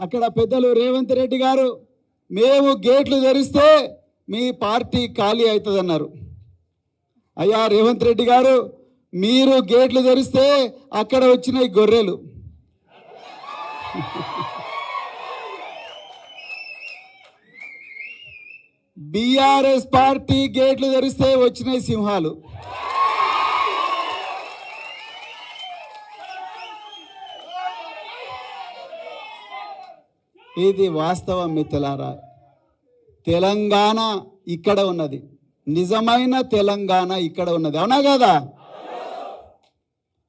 అక్కడ పెద్దలు రేవంత్ రెడ్డి గారు మేము గేట్లు తెరిస్తే మీ పార్టీ ఖాళీ అవుతుందన్నారు. అయ్యా రేవంత్ రెడ్డి గారు, మీరు గేట్లు తెరిస్తే అక్కడ వచ్చినాయి గొర్రెలు, బీఆర్ఎస్ పార్టీ గేట్లు తెరిస్తే వచ్చినాయి సింహాలు. ఇది వాస్తవం మిత్రులారా. తెలంగాణ ఇక్కడ ఉన్నది, నిజమైన తెలంగాణ ఇక్కడ ఉన్నది, అవునా కదా?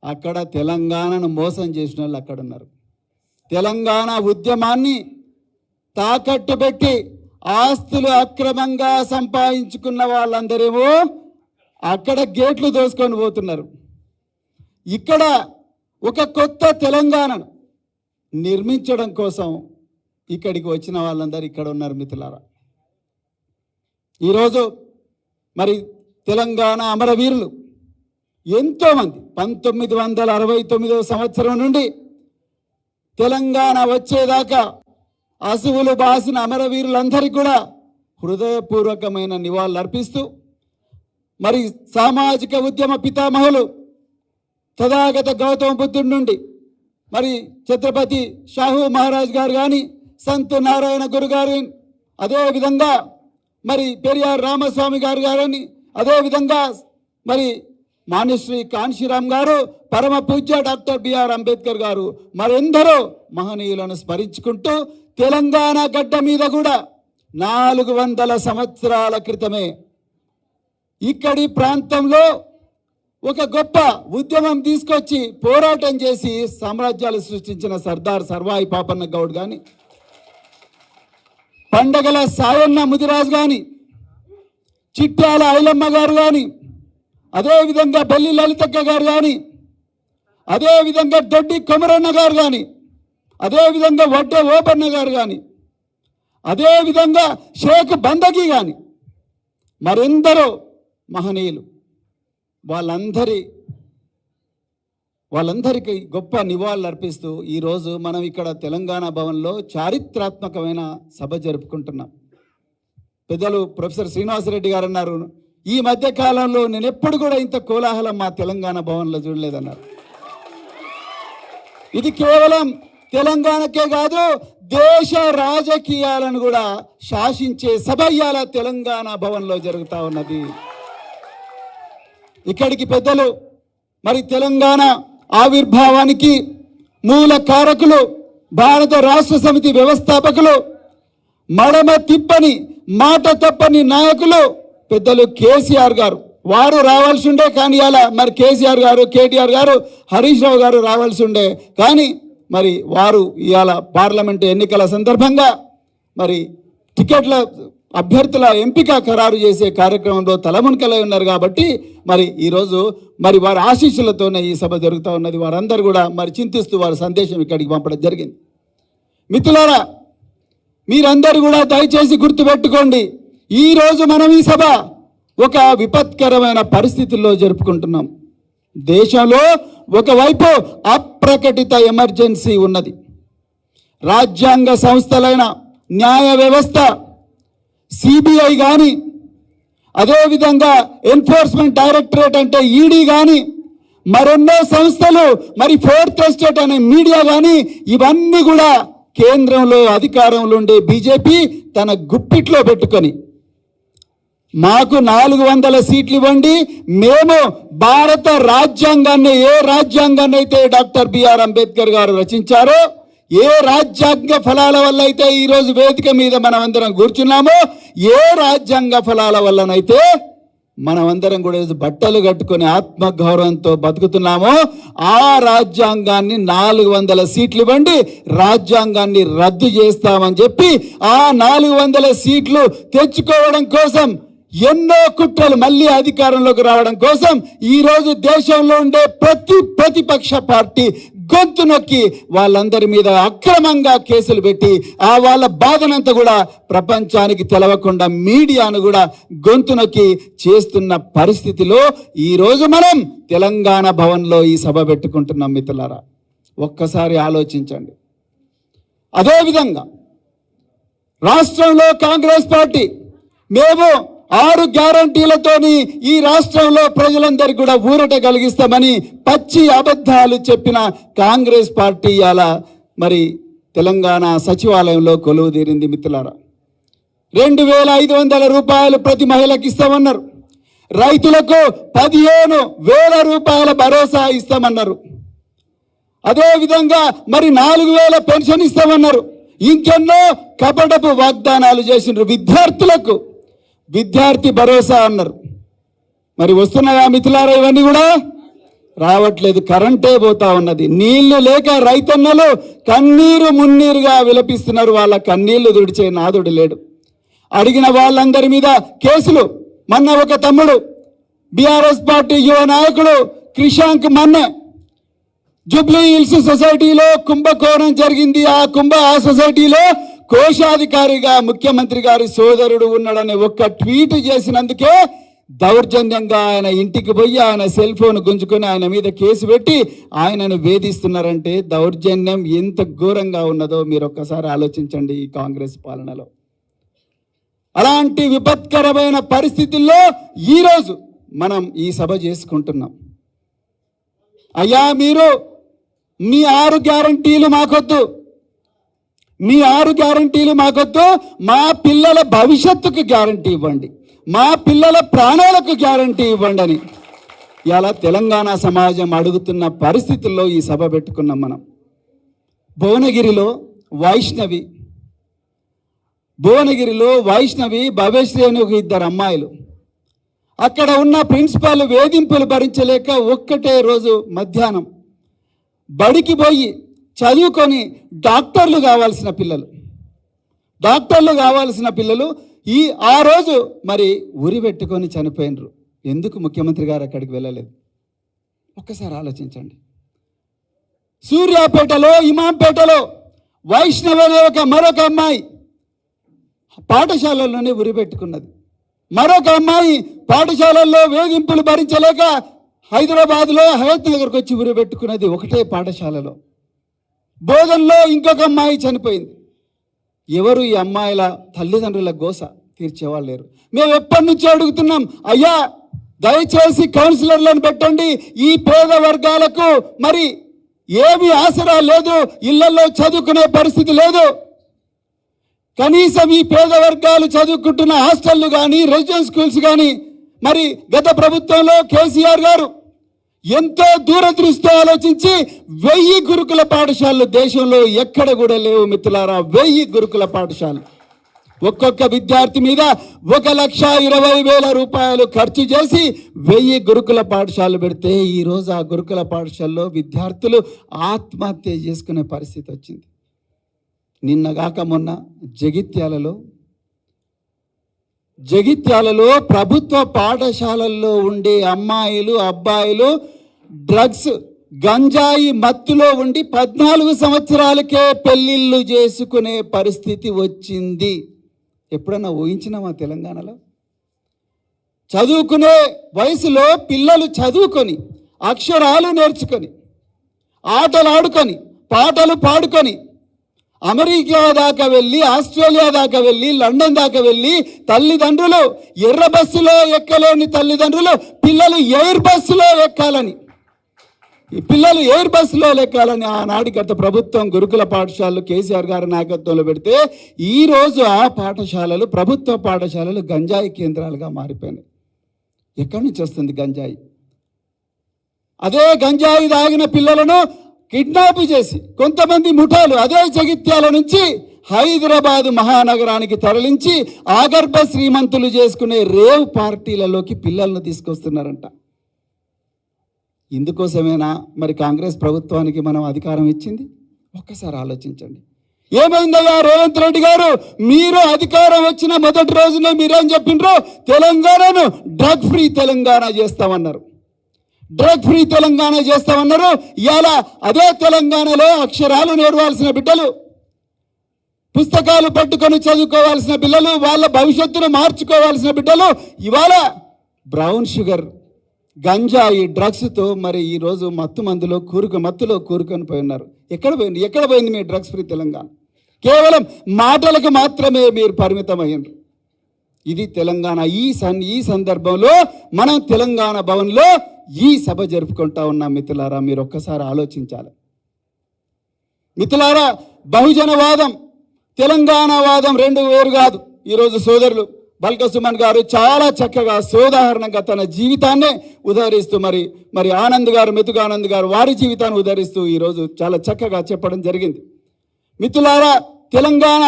అక్కడ తెలంగాణను మోసం చేసిన వాళ్ళు అక్కడ ఉన్నారు. తెలంగాణ ఉద్యమాన్ని తాకట్టు పెట్టి ఆస్తులు అక్రమంగా సంపాదించుకున్న వాళ్ళందరేమో అక్కడ గేట్లు దోసుకొని పోతున్నారు. ఇక్కడ ఒక కొత్త తెలంగాణను నిర్మించడం కోసం ఇక్కడికి వచ్చిన వాళ్ళందరూ ఇక్కడ ఉన్నారు మిత్రులారా. ఈరోజు మరి తెలంగాణ అమరవీరులు ఎంతోమంది 1969వ సంవత్సరం నుండి తెలంగాణ వచ్చేదాకా అసువులు బాసిన అమరవీరులందరికీ కూడా హృదయపూర్వకమైన నివాళులు అర్పిస్తూ మరి సామాజిక ఉద్యమ పితామహులు తథాగత గౌతమ బుద్ధుడి నుండి మరి ఛత్రపతి షాహు మహారాజ్ గారు కానీ, సంత్ నారాయణ గురు గారు, అదేవిధంగా మరి పెరియార్ రామస్వామి గారు గారని, అదేవిధంగా మరి మాన్యశ్రీ కాన్షీరామ్ గారు, పరమ పూజ్య డాక్టర్ బిఆర్ అంబేద్కర్ గారు, మరెందరో మహనీయులను స్మరించుకుంటూ తెలంగాణ గడ్డ మీద కూడా 400 సంవత్సరాల క్రితమే ఇక్కడి ప్రాంతంలో ఒక గొప్ప ఉద్యమం తీసుకొచ్చి పోరాటం చేసి సామ్రాజ్యాలు సృష్టించిన సర్దార్ సర్వాయి పాపన్న గౌడ్ కానీ, పండగల సాయన్న ముదిరాజు కానీ, చిట్యాల ఐలమ్మ గారు కానీ, అదేవిధంగా బెల్లి లలితక్క గారు కానీ, అదేవిధంగా దొడ్డి కొమరన్న గారు కానీ, అదేవిధంగా వడ్డే ఓపన్న గారు కానీ, అదేవిధంగా షేక్ బందగి కానీ, మరెందరో మహనీయులు వాళ్ళందరికీ గొప్ప నివాళులు అర్పిస్తూ ఈరోజు మనం ఇక్కడ తెలంగాణ భవన్లో చారిత్రాత్మకమైన సభ జరుపుకుంటున్నాం. పెద్దలు ప్రొఫెసర్ శ్రీనివాసరెడ్డి గారు అన్నారు, ఈ మధ్య కాలంలో నేను ఎప్పుడు కూడా ఇంత కోలాహలం మా తెలంగాణ భవన్లో చూడలేదన్నారు. ఇది కేవలం తెలంగాణకే కాదు, దేశ రాజకీయాలను కూడా శాసించే సభ ఇవాళ తెలంగాణ భవన్లో జరుగుతూ ఉన్నది. ఇక్కడికి పెద్దలు మరి తెలంగాణ ఆవిర్భావానికి మూల కారకులు, భారత రాష్ట్ర సమితి వ్యవస్థాపకులు, మడమ తిప్పని మాట తప్పని నాయకులు పెద్దలు కేసీఆర్ గారు. వారు రావాల్సి ఉండే కానీ అలా మరి కేసీఆర్ గారు, కేటీఆర్ గారు, హరీష్ రావు గారు రావాల్సి ఉండే కానీ మరి వారు ఇవాళ పార్లమెంటు ఎన్నికల సందర్భంగా మరి టికెట్ల అభ్యర్థుల ఎంపిక ఖరారు చేసే కార్యక్రమంలో తలమునకలై ఉన్నారు. కాబట్టి మరి ఈరోజు మరి వారి ఆశీస్సులతోనే ఈ సభ జరుగుతూ ఉన్నది. వారందరూ కూడా మరి చింతిస్తూ వారి సందేశం ఇక్కడికి పంపడం జరిగింది. మిత్రులారా, మీరందరూ కూడా దయచేసి గుర్తుపెట్టుకోండి, ఈరోజు మనం ఈ సభ ఒక విపత్కరమైన పరిస్థితుల్లో జరుపుకుంటున్నాం. దేశంలో ఒకవైపు అప్రకటిత ఎమర్జెన్సీ ఉన్నది. రాజ్యాంగ సంస్థలైన న్యాయ వ్యవస్థ, సిబిఐ కానీ, అదేవిధంగా ఎన్ఫోర్స్మెంట్ డైరెక్టరేట్ అంటే ఈడీ కానీ, మరెన్నో సంస్థలు, మరి ఫోర్త్ ఎస్టేట్ అనే మీడియా కానీ, ఇవన్నీ కూడా కేంద్రంలో అధికారంలో ఉండే బీజేపీ తన గుప్పిట్లో పెట్టుకొని మాకు 400 సీట్లు ఇవ్వండి, మేము భారత రాజ్యాంగాన్ని, ఏ రాజ్యాంగాన్ని అయితే డాక్టర్ బిఆర్ అంబేద్కర్ గారు రచించారో, ఏ రాజ్యాంగ ఫలాల వల్ల అయితే ఈరోజు వేదిక మీద మనమందరం కూర్చున్నామో, ఏ రాజ్యాంగ ఫలాల వల్లనైతే మనమందరం కూడా బట్టలు కట్టుకొని ఆత్మగౌరవంతో బతుకుతున్నామో, ఆ రాజ్యాంగాన్ని 400 సీట్లు ఇవ్వండి, రాజ్యాంగాన్ని రద్దు చేస్తామని చెప్పి ఆ 400 సీట్లు తెచ్చుకోవడం కోసం ఎన్నో కుట్రలు, మళ్ళీ అధికారంలోకి రావడం కోసం ఈరోజు దేశంలో ఉండే ప్రతిపక్ష పార్టీ గొంతు నొక్కి వాళ్ళందరి మీద అక్రమంగా కేసులు పెట్టి ఆ వాళ్ళ బాధనంతా కూడా ప్రపంచానికి తెలవకుండా మీడియాను కూడా గొంతు నొక్కి చేస్తున్న పరిస్థితిలో ఈరోజు మనం తెలంగాణ భవన్లో ఈ సభ పెట్టుకుంటున్నాం. మిత్రులారా, ఒక్కసారి ఆలోచించండి. అదేవిధంగా రాష్ట్రంలో కాంగ్రెస్ పార్టీ మేము 6 గ్యారంటీలతోని ఈ రాష్ట్రంలో ప్రజలందరికీ కూడా ఊరట కలిగిస్తామని పచ్చి అబద్ధాలు చెప్పిన కాంగ్రెస్ పార్టీ అలా మరి తెలంగాణ సచివాలయంలో కొలువు తీరింది. మిత్రులారా, 2,500 రూపాయలు ప్రతి మహిళకి ఇస్తామన్నారు. రైతులకు 15,000 రూపాయల భరోసా ఇస్తామన్నారు. అదేవిధంగా మరి 4,000 పెన్షన్ ఇస్తామన్నారు. ఇంకెన్నో కపటపు వాగ్దానాలు చేసిండ్రు. విద్యార్థులకు విద్యార్థి భరోసా అన్నారు. మరి వస్తున్నాయా మిత్రులారా? ఇవన్నీ కూడా రావట్లేదు. కరెంటే పోతా ఉన్నది. నీళ్లు లేక రైతన్నలు కన్నీరు మున్నీరుగా విలపిస్తున్నారు. వాళ్ళ కన్నీళ్లు తుడిచే నాదుడు లేడు. అడిగిన వాళ్ళందరి మీద కేసులు. మొన్న ఒక తమ్ముడు బీఆర్ఎస్ పార్టీ యువ నాయకుడు క్రిషాంక్ మన్నె జూబ్లీ హిల్స్ సొసైటీలో కుంభకోణం జరిగింది. ఆ సొసైటీలో కోశాధికారిగా ముఖ్యమంత్రి గారి సోదరుడు ఉన్నాడని ఒక్క ట్వీట్ చేసినందుకే దౌర్జన్యంగా ఆయన ఇంటికి పోయి ఆయన సెల్ ఫోన్ గుంజుకొని ఆయన మీద కేసు పెట్టి ఆయనను వేధిస్తున్నారంటే దౌర్జన్యం ఎంత ఘోరంగా ఉన్నదో మీరు ఒక్కసారి ఆలోచించండి. ఈ కాంగ్రెస్ పాలనలో అలాంటి విపత్కరమైన పరిస్థితుల్లో ఈరోజు మనం ఈ సభ చేసుకుంటున్నాం. అయ్యా, మీరు మీ 6 గ్యారంటీలు మాకొద్దు, మీ 6 గ్యారంటీలు మాకొద్దు, మా పిల్లల భవిష్యత్తుకు గ్యారంటీ ఇవ్వండి, మా పిల్లల ప్రాణాలకు గ్యారంటీ ఇవ్వండి అని ఇలా తెలంగాణ సమాజం అడుగుతున్న పరిస్థితుల్లో ఈ సభ పెట్టుకున్నాం మనం. భువనగిరిలో వైష్ణవి భవ్యశ్రీ అని ఒక 2 అమ్మాయిలు, అక్కడ ఉన్న ప్రిన్సిపాల్ వేధింపులు భరించలేక ఒక్కటే రోజు మధ్యాహ్నం బడికి పోయి చదువుకొని డాక్టర్లు కావాల్సిన పిల్లలు ఆ రోజు మరి ఉరి పెట్టుకొని చనిపోయినరు. ఎందుకు ముఖ్యమంత్రి గారు అక్కడికి వెళ్ళలేదు? ఒక్కసారి ఆలోచించండి. సూర్యాపేటలో ఇమాంపేటలో వైష్ణవి అనే మరొక అమ్మాయి పాఠశాలల్లోనే ఉరి పెట్టుకున్నది. మరొక అమ్మాయి పాఠశాలల్లో వేధింపులు భరించలేక హైదరాబాద్లో హయత్ నగర్కి వచ్చి ఉరి పెట్టుకున్నది ఒకటే పాఠశాలలో. బోధనలో ఇంకొక అమ్మాయి చనిపోయింది. ఎవరు ఈ అమ్మాయిల తల్లిదండ్రుల గోస తీర్చేవాళ్ళు లేరు. మేము ఎప్పటి నుంచో అడుగుతున్నాం, అయ్యా దయచేసి కౌన్సిలర్లను పెట్టండి. ఈ పేద వర్గాలకు మరి ఏమీ ఆసరా లేదు, ఇళ్లలో చదువుకునే పరిస్థితి లేదు. కనీసం ఈ పేద వర్గాలు చదువుకుంటున్న హాస్టళ్లు కానీ రెసిడెన్స్ స్కూల్స్ కానీ మరి గత ప్రభుత్వంలో కేసీఆర్ గారు ఎంతో దూరదృష్టితో ఆలోచించి 1000 గురుకుల పాఠశాలలు దేశంలో ఎక్కడ కూడా లేవు మిత్రులారా. 1000 గురుకుల పాఠశాలలు ఒక్కొక్క విద్యార్థి మీద 1,20,000 రూపాయలు ఖర్చు చేసి 1000 గురుకుల పాఠశాలలు పెడితే ఈరోజు ఆ గురుకుల పాఠశాలలో విద్యార్థులు ఆత్మహత్య చేసుకునే పరిస్థితి వచ్చింది. నిన్నగాక మొన్న జగిత్యాలలో ప్రభుత్వ పాఠశాలల్లో ఉండే అమ్మాయిలు అబ్బాయిలు డ్రగ్స్ గంజాయి మత్తులో ఉండి 14 సంవత్సరాలకే పెళ్లిళ్ళు చేసుకునే పరిస్థితి వచ్చింది. ఎప్పుడన్నా ఊహించినామా తెలంగాణలో? చదువుకునే వయసులో పిల్లలు చదువుకొని అక్షరాలు నేర్చుకొని ఆటలు ఆడుకొని పాటలు పాడుకొని అమెరికా దాకా వెళ్ళి ఆస్ట్రేలియా దాకా వెళ్ళి లండన్ దాకా వెళ్ళి తల్లిదండ్రులు ఎర్ర బస్సులో ఎక్కలేని తల్లిదండ్రులు పిల్లలు ఎయిర్ బస్సులో ఎక్కాలని ఆనాటి గత ప్రభుత్వం గురుకుల పాఠశాలలు కేసీఆర్ గారి నాయకత్వంలో పెడితే ఈరోజు ఆ పాఠశాలలు ప్రభుత్వ పాఠశాలలు గంజాయి కేంద్రాలుగా మారిపోయినాయి. ఎక్కడి నుంచి వస్తుంది గంజాయి? అదే గంజాయి తాగిన పిల్లలను కిడ్నాప్ చేసి కొంతమంది ముఠాలు అదే జగిత్యాల నుంచి హైదరాబాదు మహానగరానికి తరలించి ఆగర్భ శ్రీమంతులు చేసుకునే రేవ్ పార్టీలలోకి పిల్లలను తీసుకొస్తున్నారంట. ఇందుకోసమేనా మరి కాంగ్రెస్ ప్రభుత్వానికి మనం అధికారం ఇచ్చింది? ఒక్కసారి ఆలోచించండి. ఏమైందయ్యా రేవంత్ రెడ్డి గారు, మీరు అధికారం వచ్చిన మొదటి రోజునే మీరేం చెప్పిండ్రు? తెలంగాణను డ్రగ్ ఫ్రీ తెలంగాణ చేస్తామన్నారు. ఇవాళ అదే తెలంగాణలో అక్షరాలు నేర్వాల్సిన బిడ్డలు, పుస్తకాలు పట్టుకొని చదువుకోవాల్సిన పిల్లలు, వాళ్ళ భవిష్యత్తును మార్చుకోవాల్సిన బిడ్డలు ఇవాళ బ్రౌన్ షుగర్ గంజాయి డ్రగ్స్తో మరి ఈరోజు మత్తులో కూరుకొని పోయి ఉన్నారు. ఎక్కడ పోయింది మీ డ్రగ్స్ ఫ్రీ తెలంగాణ? కేవలం మాటలకు మాత్రమే మీరు పరిమితమయ్యారు. ఇది తెలంగాణ. ఈ సందర్భంలో మనం తెలంగాణ భవన్లో ఈ సభ జరుపుకుంటా ఉన్నాం. మిత్రులారా, మీరు ఒక్కసారి ఆలోచించాలి. మిత్రులారా, బహుజనవాదం తెలంగాణవాదం రెండు వేరు కాదు. ఈరోజు సోదరులు బల్క సుమన్ గారు చాలా చక్కగా సోదాహరణంగా తన జీవితాన్నే ఉదహరిస్తూ మరి ఆనంద్ గారు, మెతుకు ఆనంద్ గారు వారి జీవితాన్ని ఉదహరిస్తూ ఈరోజు చాలా చక్కగా చెప్పడం జరిగింది. మిత్రులారా, తెలంగాణ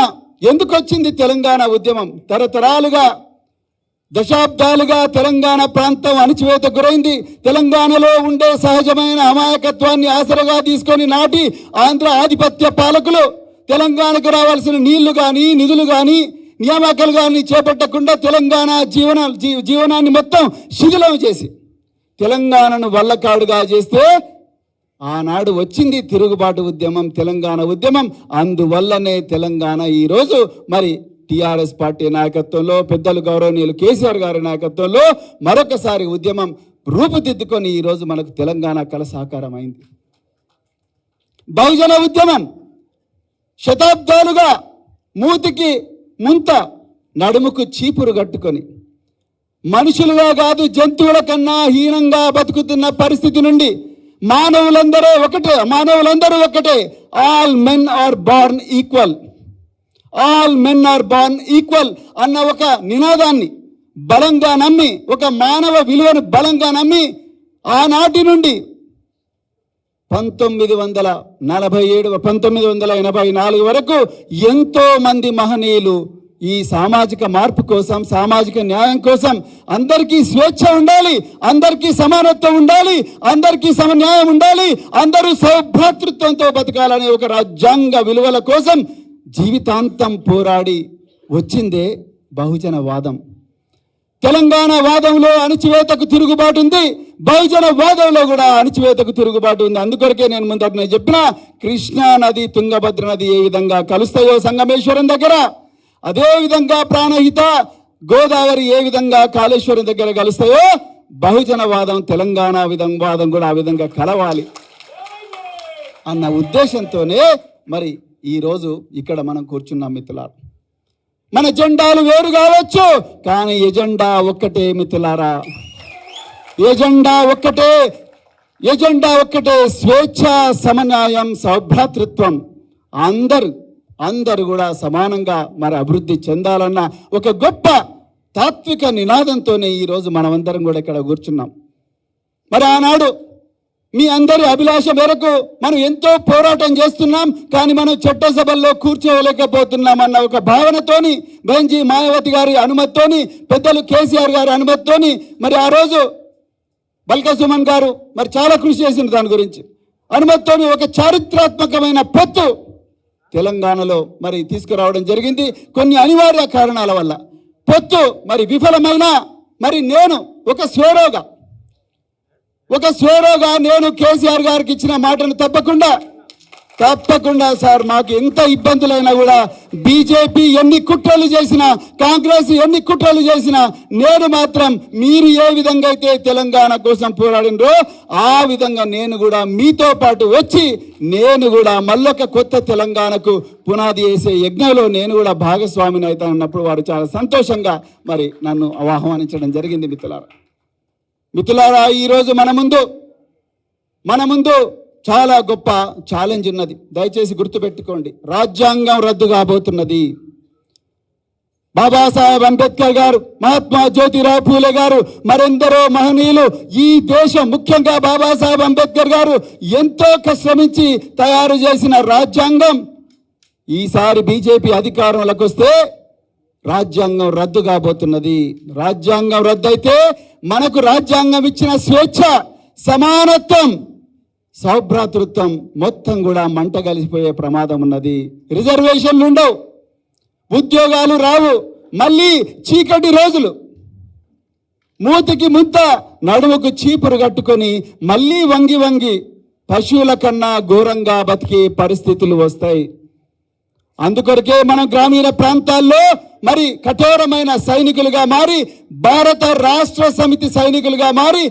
ఎందుకు వచ్చింది? తెలంగాణ ఉద్యమం తరతరాలుగా దశాబ్దాలుగా తెలంగాణ ప్రాంతం అణచివేత గురైంది. తెలంగాణలో ఉండే సహజమైన అమాయకత్వాన్ని ఆసరగా తీసుకొని నాటి ఆంధ్ర ఆధిపత్య పాలకులు తెలంగాణకు రావాల్సిన నీళ్లు కానీ, నిధులు కానీ, నియామకాలు కానీ చేపట్టకుండా తెలంగాణ జీవనాన్ని మొత్తం శిథిలం చేసి తెలంగాణను వల్లకాడుగా చేస్తే ఆనాడు వచ్చింది తిరుగుబాటు ఉద్యమం, తెలంగాణ ఉద్యమం. అందువల్లనే తెలంగాణ ఈరోజు మరి టిఆర్ఎస్ పార్టీ నాయకత్వంలో, పెద్దలు గౌరవనీయులు కేసీఆర్ గారి నాయకత్వంలో మరొకసారి ఉద్యమం రూపుదిద్దుకొని ఈరోజు మనకు తెలంగాణ కళ సాకారం అయింది. బహుజన ఉద్యమం శతాబ్దాలుగా మూతికి ముంత, నడుముకు చీపురు కట్టుకొని మనుషులుగా కాదు జంతువుల కన్నా హీనంగా బతుకుతున్న పరిస్థితి నుండి మానవులందరూ ఒకటే. All men are born equal, all men are born equal అన్న ఒక నినాదాన్ని బలంగా నమ్మి, ఒక మానవ విలువను బలంగా నమ్మి ఆనాటి నుండి 1984 వరకు ఎంతో మంది మహనీయులు ఈ సామాజిక మార్పు కోసం, సామాజిక న్యాయం కోసం, అందరికీ స్వేచ్ఛ ఉండాలి, అందరికీ సమానత్వం ఉండాలి, అందరికీ సమన్యాయం ఉండాలి, అందరూ సౌభ్రాతృత్వంతో బతకాలనే ఒక రాజ్యాంగ విలువల కోసం జీవితాంతం పోరాడి వచ్చిందే బహుజన వాదం. తెలంగాణ వాదంలో అణచివేతకు తిరుగుబాటు ఉంది, బహుజన వాదంలో కూడా అణచివేతకు తిరుగుబాటు ఉంది. అందుకొరకే నేను ముందట చెప్పిన కృష్ణా నది, తుంగభద్ర నది ఏ విధంగా కలుస్తాయో సంగమేశ్వరం దగ్గర, అదే విధంగా ప్రాణహిత గోదావరి ఏ విధంగా కాళేశ్వరం దగ్గర కలుస్తాయో బహుజన వాదం, తెలంగాణ వాదం కూడా ఆ విధంగా కలవాలి అన్న ఉద్దేశంతోనే మరి ఈరోజు ఇక్కడ మనం కూర్చున్నాం. మిత్రులారా, మన జెండాలు వేరు కావచ్చు, కానీ ఎజెండా ఒక్కటే. మిత్రులారా, ఎజెండా ఒక్కటే, స్వేచ్ఛ, సమన్యాయం, సౌభ్రాతృత్వం. అందరూ కూడా సమానంగా మరి అభివృద్ధి చెందాలన్న ఒక గొప్ప తాత్విక నినాదంతోనే ఈరోజు మనమందరం కూడా ఇక్కడ కూర్చున్నాం. మరి ఆనాడు మీ అందరి అభిలాష మేరకు మనం ఎంతో పోరాటం చేస్తున్నాం, కానీ మనం చట్టసభల్లో కూర్చోలేకపోతున్నాం అన్న ఒక భావనతోని, బెంజీ మాయావతి గారి అనుమతితోని, పెద్దలు కేసీఆర్ గారి అనుమతితోని మరి ఆ రోజు బల్క సుమన్ గారు మరి చాలా కృషి చేసిన దాని గురించి అనుమతితోని ఒక చారిత్రాత్మకమైన పొత్తు తెలంగాణలో మరి తీసుకురావడం జరిగింది. కొన్ని అనివార్య కారణాల వల్ల పొత్తు మరి విఫలమైన మరి నేను ఒక స్వేరోగా నేను కేసీఆర్ గారికి ఇచ్చిన మాటను తప్పకుండా సార్, మాకు ఎంత ఇబ్బందులైనా కూడా బీజేపీ ఎన్ని కుట్రలు చేసినా, కాంగ్రెస్ ఎన్ని కుట్రలు చేసినా, నేను మాత్రం మీరు ఏ విధంగా అయితే తెలంగాణ కోసం పోరాడినరో ఆ విధంగా నేను కూడా మీతో పాటు వచ్చి నేను కూడా మళ్ళొక కొత్త తెలంగాణకు పునాది వేసే యజ్ఞంలో నేను కూడా భాగస్వామిని అవుతానన్నప్పుడు వారు చాలా సంతోషంగా మరి నన్ను ఆహ్వానించడం జరిగింది. మిత్రులారా, ఈరోజు మన ముందు చాలా గొప్ప ఛాలెంజ్ ఉన్నది. దయచేసి గుర్తుపెట్టుకోండి, రాజ్యాంగం రద్దు కాబోతున్నది. బాబాసాహెబ్ అంబేద్కర్ గారు, మహాత్మా జ్యోతిరావు పూలే గారు, మరెందరో మహనీయులు ఈ దేశం, ముఖ్యంగా బాబాసాహెబ్ అంబేద్కర్ గారు ఎంతో శ్రమించి తయారు చేసిన రాజ్యాంగం ఈసారి బీజేపీ అధికారంలోకి వస్తే రాజ్యాంగం రద్దు కాబోతున్నది. రాజ్యాంగం రద్దు అయితే మనకు రాజ్యాంగం ఇచ్చిన స్వేచ్ఛ, సమానత్వం, సౌభ్రాతృత్వం మొత్తం కూడా మంట కలిసిపోయే ప్రమాదం ఉన్నది. రిజర్వేషన్లు ఉండవు, ఉద్యోగాలు రావు, మళ్ళీ చీకటి రోజులు, మూతికి ముద్ద, నడుముకు చీపురు కట్టుకొని మళ్ళీ వంగి పశువుల కన్నా ఘోరంగా బతికే పరిస్థితులు వస్తాయి. అందుకొరకే మనం గ్రామీణ ప్రాంతాల్లో మరి కఠోరమైన సైనికులుగా మారి, భారత రాష్ట్ర సమితి సైనికులుగా మారి,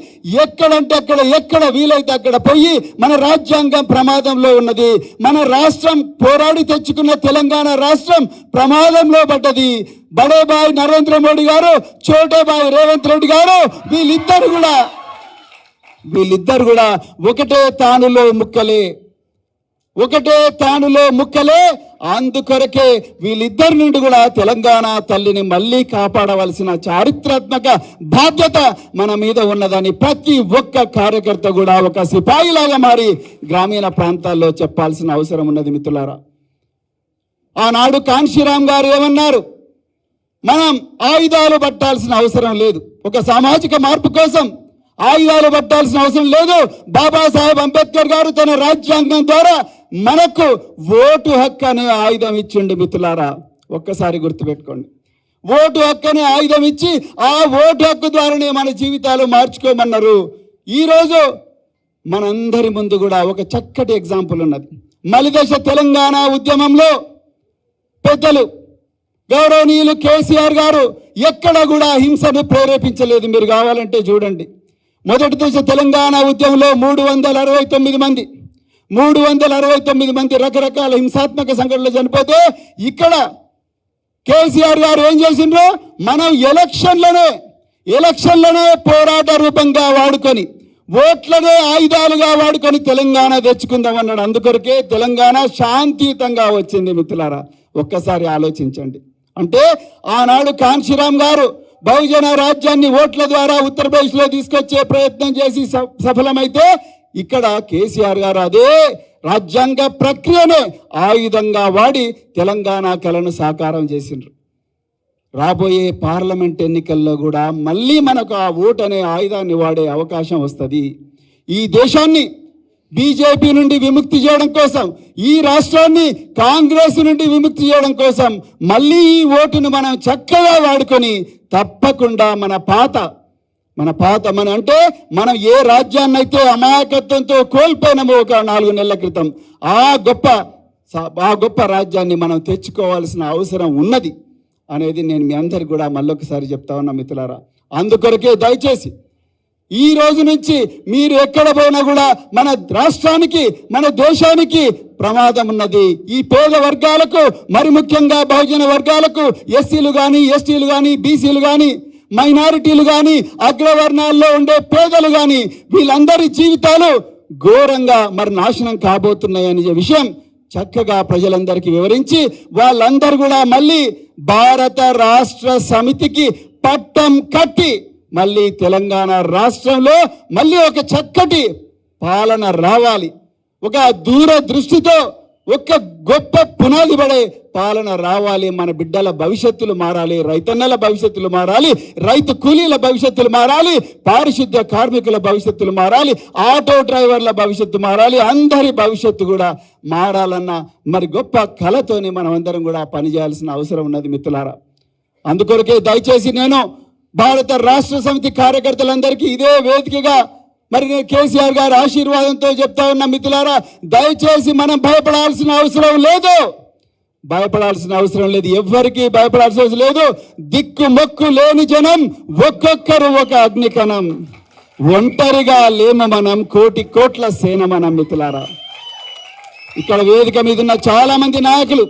ఎక్కడంటే అక్కడ, ఎక్కడ వీలైతే అక్కడ పోయి మన రాజ్యాంగం ప్రమాదంలో ఉన్నది, మన రాష్ట్రం పోరాడి తెచ్చుకున్న తెలంగాణ రాష్ట్రం ప్రమాదంలో పడ్డది. బడేబాయ్ నరేంద్ర మోడీ గారు, చోటేబాయ్ రేవంత్ రెడ్డి గారు వీళ్ళిద్దరు కూడా ఒకటే తానులో ముక్కలే. అందుకొరకే వీళ్ళిద్దరి నుండి కూడా తెలంగాణ తల్లిని మళ్ళీ కాపాడవలసిన చారిత్రాత్మక బాధ్యత మన మీద ఉన్నదని ప్రతి ఒక్క కార్యకర్త కూడా ఒక సిపాయిలాగా మారి గ్రామీణ ప్రాంతాల్లో చెప్పాల్సిన అవసరం ఉన్నది మిత్రులారా. ఆనాడు కాన్షీరామ్ గారు ఏమన్నారు? మనం ఆయుధాలు పట్టాల్సిన అవసరం లేదు, ఒక సామాజిక మార్పు కోసం ఆయుధాలు పట్టాల్సిన అవసరం లేదు. బాబాసాహెబ్ అంబేద్కర్ గారు తన రాజ్యాంగం ద్వారా మనకు ఓటు హక్కు అనే ఆయుధం ఇచ్చిండు మిత్రులారా. ఒక్కసారి గుర్తుపెట్టుకోండి, ఓటు హక్కు అనే ఆయుధం ఇచ్చి ఆ ఓటు హక్కు ద్వారానే మన జీవితాలు మార్చుకోమన్నారు. ఈరోజు మనందరి ముందు కూడా ఒక చక్కటి ఎగ్జాంపుల్ ఉన్నది. మలిదశ తెలంగాణ ఉద్యమంలో పెద్దలు గౌరవనీయులు కేసీఆర్ గారు ఎక్కడ కూడా హింసను ప్రేరేపించలేదు. మీరు కావాలంటే చూడండి. మొదటి దశ తెలంగాణ ఉద్యమంలో 369 మంది రకరకాల హింసాత్మక సంఘటనలు చనిపోతే, ఇక్కడ కేసీఆర్ గారు ఏం చేసిండ్రు? మనం ఎలక్షన్లనే పోరాట రూపంగా వాడుకొని, ఓట్లనే ఆయుధాలుగా వాడుకొని తెలంగాణ తెచ్చుకుందాం అన్నాడు. అందుకొరకే తెలంగాణ శాంతియుతంగా వచ్చింది మిత్రులారా. ఒక్కసారి ఆలోచించండి. అంటే ఆనాడు కాన్షీరామ్ గారు బహుజన రాజ్యాన్ని ఓట్ల ద్వారా ఉత్తరప్రదేశ్లో తీసుకొచ్చే ప్రయత్నం చేసి సఫలమైతే, ఇక్కడ కేసీఆర్ గారు అదే రాజ్యాంగ ప్రక్రియనే ఆయుధంగా వాడి తెలంగాణ కలను సాకారం చేసిండ్రు. రాబోయే పార్లమెంట్ ఎన్నికల్లో కూడా మళ్ళీ మనకు ఆ ఓటు అనే ఆయుధాన్ని వాడే అవకాశం వస్తుంది. ఈ దేశాన్ని బీజేపీ నుండి విముక్తి చేయడం కోసం, ఈ రాష్ట్రాన్ని కాంగ్రెస్ నుండి విముక్తి చేయడం కోసం మళ్ళీ ఈ ఓటును మనం చక్కగా వాడుకొని తప్పకుండా అంటే మనం ఏ రాజ్యాన్ని అయితే అమాయకత్వంతో కోల్పోయినామో ఒక 4 నెలల క్రితం, ఆ గొప్ప రాజ్యాన్ని మనం తెచ్చుకోవాల్సిన అవసరం ఉన్నది అనేది నేను మీ అందరికి కూడా మళ్ళొకసారి చెప్తా ఉన్నా మిత్రులారా. అందుకొరకే దయచేసి ఈ రోజు నుంచి మీరు ఎక్కడ పోయినా కూడా మన రాష్ట్రానికి, మన దేశానికి ప్రమాదం ఉన్నది. ఈ పేద వర్గాలకు, మరి ముఖ్యంగా బహుజన వర్గాలకు, ఎస్సీలు కానీ, ఎస్టీలు కానీ, బీసీలు కానీ, మైనారిటీలు కానీ, అగ్రవర్ణాల్లో ఉండే పేదలు కానీ, వీళ్ళందరి జీవితాలు ఘోరంగా మరి నాశనం కాబోతున్నాయనే విషయం చక్కగా ప్రజలందరికీ వివరించి, వాళ్ళందరూ కూడా మళ్ళీ భారత రాష్ట్ర సమితికి పట్టం కట్టి మళ్ళీ తెలంగాణ రాష్ట్రంలో మళ్ళీ ఒక చక్కటి పాలన రావాలి, ఒక దూరదృష్టితో ఒక గొప్ప పునాది పడే పాలన రావాలి. మన బిడ్డల భవిష్యత్తులు మారాలి, రైతన్నల భవిష్యత్తులు మారాలి, రైతు కూలీల భవిష్యత్తులు మారాలి, పారిశుద్ధ్య కార్మికుల భవిష్యత్తులు మారాలి, ఆటో డ్రైవర్ల భవిష్యత్తు మారాలి, అందరి భవిష్యత్తు కూడా మారాలన్న మరి గొప్ప కళతోని మనం అందరం కూడా పనిచేయాల్సిన అవసరం ఉన్నది మిత్రులారా. అందుకొరకే దయచేసి నేను భారత రాష్ట్ర సమితి కార్యకర్తలందరికీ ఇదే వేదికగా మరి నేను కేసీఆర్ గారి ఆశీర్వాదంతో చెప్తా ఉన్నా మిత్రులారా, దయచేసి మనం భయపడాల్సిన అవసరం లేదు. ఎవ్వరికీ భయపడాల్సిన అవసరం లేదు. దిక్కు మొక్కు లేని జనం, ఒక్కొక్కరు ఒక అగ్నికణం, ఒంటరిగా లేమ మనం, కోట్ల సేన మనం మిత్రులారా. ఇక్కడ వేదిక మీద ఉన్న చాలా మంది నాయకులు,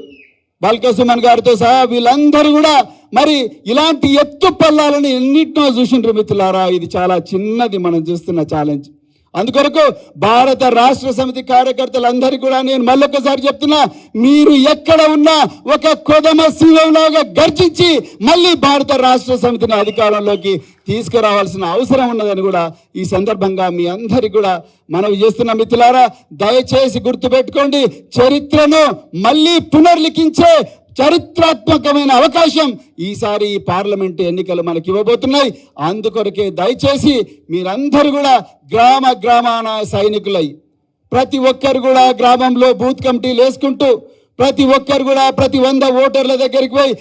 బాల్క సుమన్ గారితో సహా వీళ్ళందరూ కూడా మరి ఇలాంటి ఎత్తు పల్లాలను ఎన్నిటినో చూసిండ్రు మిత్రులారా. ఇది చాలా చిన్నది మనం చూస్తున్న ఛాలెంజ్. అందుకొరకు భారత రాష్ట్ర సమితి కార్యకర్తలందరికీ కూడా నేను మళ్ళొకసారి చెప్తున్నా, మీరు ఎక్కడ ఉన్నా ఒక కొదమ సింహంలాగా గర్జించి మళ్ళీ భారత రాష్ట్ర సమితిని అధికారంలోకి తీసుకురావాల్సిన అవసరం ఉన్నదని కూడా ఈ సందర్భంగా మీ అందరికీ కూడా మనవి చేస్తున్న మిత్రులారా. దయచేసి గుర్తుపెట్టుకోండి, చరిత్రను మళ్ళీ పునర్లిఖించే చరిత్రాత్మకమైన అవకాశం ఈసారి ఈ పార్లమెంట్ ఎన్నికలు మనకి ఇవ్వబోతున్నాయి. అందుకొరకే దయచేసి మీరందరూ కూడా గ్రామాన సైనికులై, ప్రతి ఒక్కరు కూడా గ్రామంలో బూత్ కమిటీలు వేసుకుంటూ, ప్రతి ఒక్కరు కూడా ప్రతి 100 ఓటర్ల దగ్గరికి పోయి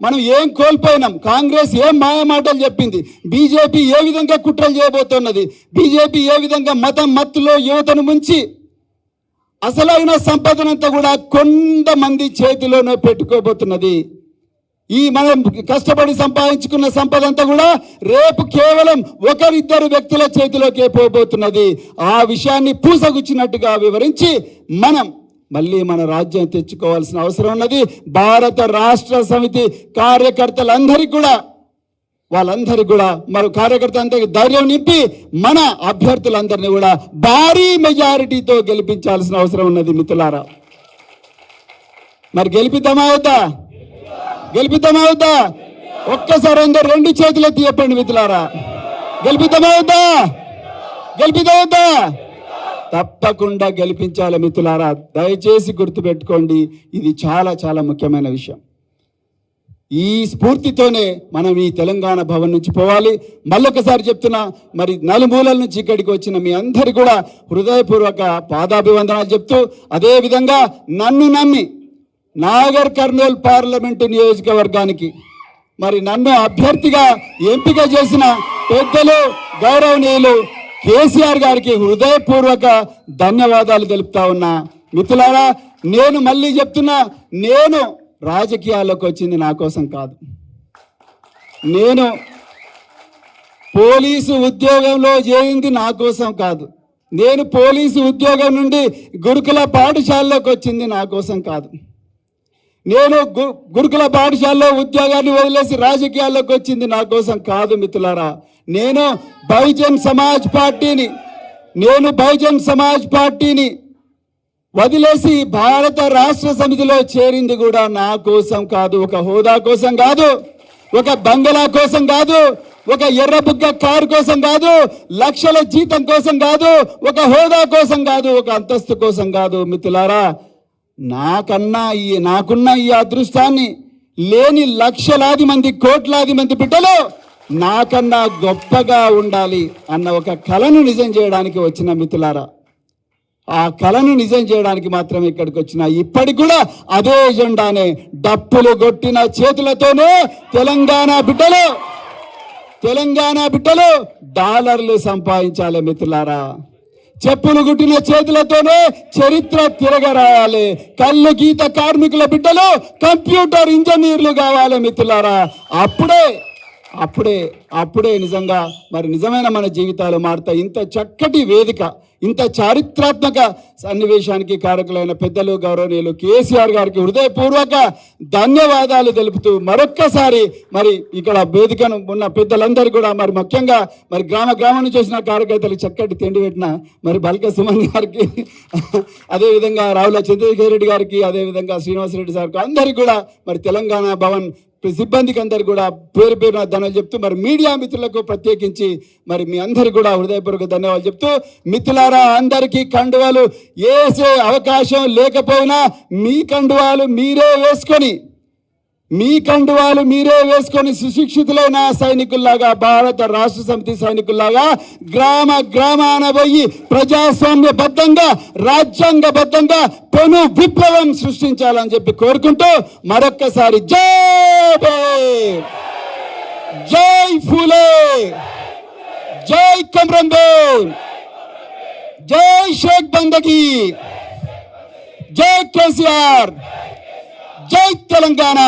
మనం ఏం కోల్పోయినాం, కాంగ్రెస్ ఏం మాయమాటలు చెప్పింది, బీజేపీ ఏ విధంగా కుట్రలు చేయబోతున్నది, బీజేపీ ఏ విధంగా మత్తులో యువతను ముంచి అసలైన సంపదనంతా కూడా కొంతమంది చేతిలోనే పెట్టుకోబోతున్నది. ఈ మనం కష్టపడి సంపాదించుకున్న సంపద అంతా కూడా రేపు కేవలం ఒకరిద్దరు వ్యక్తుల చేతిలోకే పోబోతున్నది. ఆ విషయాన్ని పూసగుచ్చినట్టుగా వివరించి మనం మళ్ళీ మన రాజ్యం తెచ్చుకోవాల్సిన అవసరం ఉన్నది. భారత రాష్ట్ర సమితి కార్యకర్తలందరికీ కూడా మరి కార్యకర్తలందరికీ ధైర్యం నింపి మన అభ్యర్థులందరినీ కూడా భారీ మెజారిటీతో గెలిపించాల్సిన అవసరం ఉన్నది మిత్రులారా. మరి గెలిపిద్దామా అవుతా? ఒక్కసారి అందరు రెండు చేతులు ఎత్తి చెప్పండి మిత్రులారా. గెలిపిద్దామా అవుతా? తప్పకుండా గెలిపించాలి మిత్రులారా. దయచేసి గుర్తుపెట్టుకోండి, ఇది చాలా చాలా ముఖ్యమైన విషయం. ఈ స్ఫూర్తితోనే మనం ఈ తెలంగాణ భవన్ నుంచి పోవాలి. మళ్ళొకసారి చెప్తున్నా, మరి నలుమూలల నుంచి ఇక్కడికి వచ్చిన మీ అందరి కూడా హృదయపూర్వక పాదాభివందనాలు చెప్తూ, అదేవిధంగా నన్ను నమ్మి నాగర్ కర్నూల్ పార్లమెంటు నియోజకవర్గానికి మరి నన్ను అభ్యర్థిగా ఎంపిక చేసిన పెద్దలు గౌరవనీయులు కేసీఆర్ గారికి హృదయపూర్వక ధన్యవాదాలు తెలుపుతా ఉన్నా. మిత్రులారా, నేను మళ్ళీ చెప్తున్నా, నేను రాజకీయాల్లోకి వచ్చింది నా కోసం కాదు. నేను పోలీసు ఉద్యోగంలో చేరింది నా కోసం కాదు. నేను పోలీసు ఉద్యోగం నుండి గురుకుల పాఠశాలలోకి వచ్చింది నా కోసం కాదు. నేను గురుకుల పాఠశాలలో ఉద్యోగాన్ని వదిలేసి రాజకీయాల్లోకి వచ్చింది నా కోసం కాదు మిత్రులారా. నేను బహుజన్ సమాజ్ పార్టీని వదిలేసి భారత రాష్ట్ర సమితిలో చేరింది కూడా నా కోసం కాదు. ఒక హోదా కోసం కాదు, ఒక బంగళా కోసం కాదు, ఒక ఎర్రబుగ్గ కారు కోసం కాదు, లక్షల జీతం కోసం కాదు, ఒక హోదా కోసం కాదు, ఒక అంతస్తు కోసం కాదు మిత్రులారా. నాకున్న ఈ అదృష్టాన్ని లేని లక్షలాది మంది, కోట్లాది మంది బిడ్డలు నాకన్నా గొప్పగా ఉండాలి అన్న ఒక కలను నిజం చేయడానికి వచ్చిన మిత్రులారా. ఆ కలను నిజం చేయడానికి మాత్రమే ఇక్కడికి వచ్చిన. ఇప్పటికి కూడా అదే ఎజెండానే, డప్పులు కొట్టిన చేతులతోనే తెలంగాణ బిడ్డలు డాలర్లు సంపాదించాలి మిత్రులారా. చెప్పులు గుట్టిన చేతులతోనే చరిత్ర తిరగరాయాలి. కళ్ళు గీత కార్మికుల బిడ్డలు కంప్యూటర్ ఇంజనీర్లు కావాలి మిత్రులారా. అప్పుడే నిజంగా మరి నిజమైన మన జీవితాలు మారుతాయి. ఇంత చక్కటి వేదిక, ఇంత చారిత్రాత్మక సన్నివేశానికి కారకులైన పెద్దలు గౌరవనీయులు కేసీఆర్ గారికి హృదయపూర్వక ధన్యవాదాలు తెలుపుతూ మరొక్కసారి మరి ఇక్కడ వేదికను ఉన్న పెద్దలందరూ కూడా మరి ముఖ్యంగా మరి గ్రామం నుంచి వచ్చిన కార్యకర్తలకు చక్కటి తిండి పెట్టిన మరి బల్క సుమన్ గారికి, అదేవిధంగా రావుల చంద్రశేఖర్ రెడ్డి గారికి, అదేవిధంగా శ్రీనివాసరెడ్డి సార్కి, అందరికీ కూడా మరి తెలంగాణ భవన్ సిబ్బందికి అందరు కూడా పేరు ధన్యవాదాలు చెప్తూ, మరి మీడియా మిత్రులకు ప్రత్యేకించి మరి మీ అందరికి కూడా హృదయపూర్వక ధన్యవాదాలు చెప్తూ, మిత్రులారా అందరికీ కండువాలు వేసే అవకాశం లేకపోయినా మీ కండువాలు మీరే వేసుకొని సుశిక్షితులైన సైనికుల్లాగా, భారత రాష్ట్ర సమితి సైనికుల్లాగా గ్రామాన పోయి ప్రజాస్వామ్యబద్ధంగా, రాజ్యాంగబద్ధంగా పెను విప్లవం సృష్టించాలని చెప్పి కోరుకుంటూ మరొక్కసారి జై ఫూలే, జై కమ్రం భీమ్, జై షేక్ బందగి, జై కేసీఆర్, జై తెలంగాణ,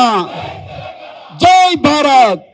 జై భారత్.